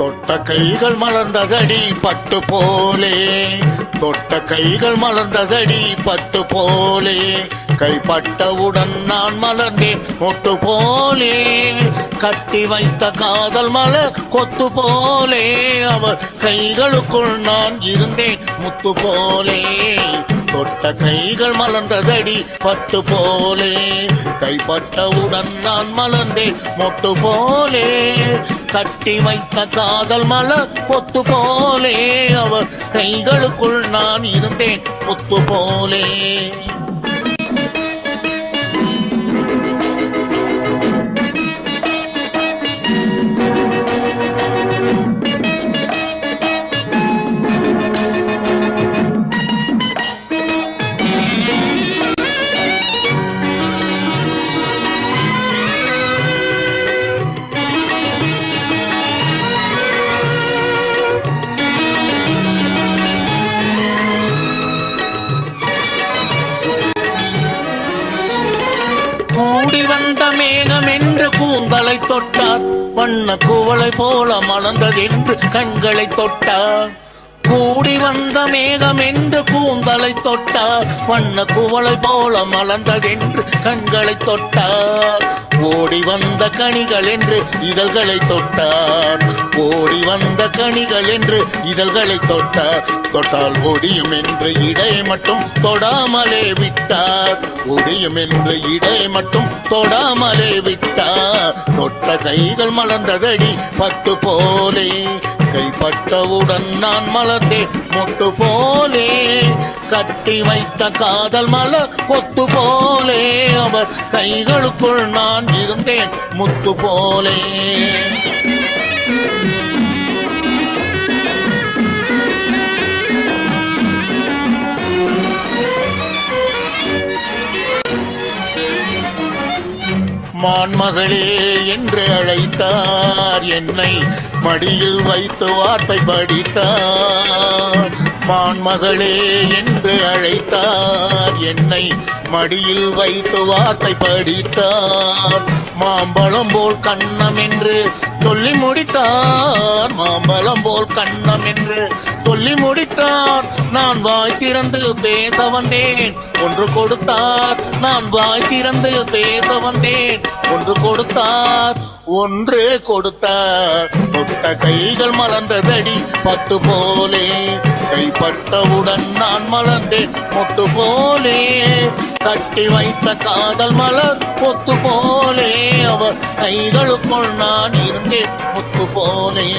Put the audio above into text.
தொட்ட கைகள் மலர்ந்ததடி பட்டு போலே, தொட்ட கைகள் மலர்ந்ததடி பட்டு போலே, கைப்பட்டவுடன் நான் மலர்ந்தேன் மொட்டு போலே, கட்டி வைத்த காதல் மலர் கொத்து போலே, அவர் கைகளுக்குள் நான் இருந்தேன் முத்து போலே, தொட்ட கைகள் மலர்ந்ததடி பட்டு போலே, கைப்பட்டவுடன் நான் மலர்ந்தேன் மொட்டு போலே, கட்டி வைத்த காதல் மலர் கொத்து போலே, அவர் கைகளுக்குள் நான் இருந்தேன் முத்து போலே. கூடி வந்த மேகம் என்று கூந்தலை தொட்டார், வண்ண குவளை போல மலர்ந்ததென்று கண்களை தொட்டார், கூடி வந்த மேகம் என்று கூந்தலை தொட்டார், வண்ண குவளை போல மலர்ந்ததென்று கண்களை தொட்டார், ஓடி வந்த கனிகள் என்று இதழ்களை தொட்டார், ஓடி வந்த கனிகள் என்று இதழ்களை தொட்டார், தொட்டால் ஒடியும் என்று இடை மட்டும் தொடாமலே விட்டார், ஒடியும் என்று இடை மட்டும் தொடாமலே விட்டார், தொட்ட கைகள் மலர்ந்ததடி பட்டு போலே, கைப்பட்டவுடன் நான் மலர்ந்தேன் மொட்டு போலே, கட்டி வைத்த காதல் மலர் கொத்து போலே, அவர் கைகளுக்குள் நான் இருந்தேன் முத்து போலே. மான்மகளே என்று அழைத்தார், என்னை மடியில் வைத்து வார்த்தை படித்தார், மான்மகளே என்று அழைத்தார், என்னை மடியில் வைத்து வார்த்தை படித்தார், மாம்பழம் போல் கண்ணம் என்று சொல்லி முடித்தார், மாம்பழம் போல் கண்ணம் என்று சொல்லி முடித்தார், நான் வாய் திறந்து பேச வந்தேன் ஒன்று கொடுத்தார், நான் வாய் திறந்து பேச வந்தேன் ஒன்று கொடுத்தார், ஒன்று கொடுத்தார், தொட்ட கைகள் மலர்ந்ததடி பட்டு போலே, கைப்பட்டவுடன் நான் மலர்ந்தேன் மொட்டு போலே, கட்டி வைத்த காதல் மலர் கொத்து போலே, அவர் கைகளுக்குள் நான் இருந்தேன் முத்து போலே.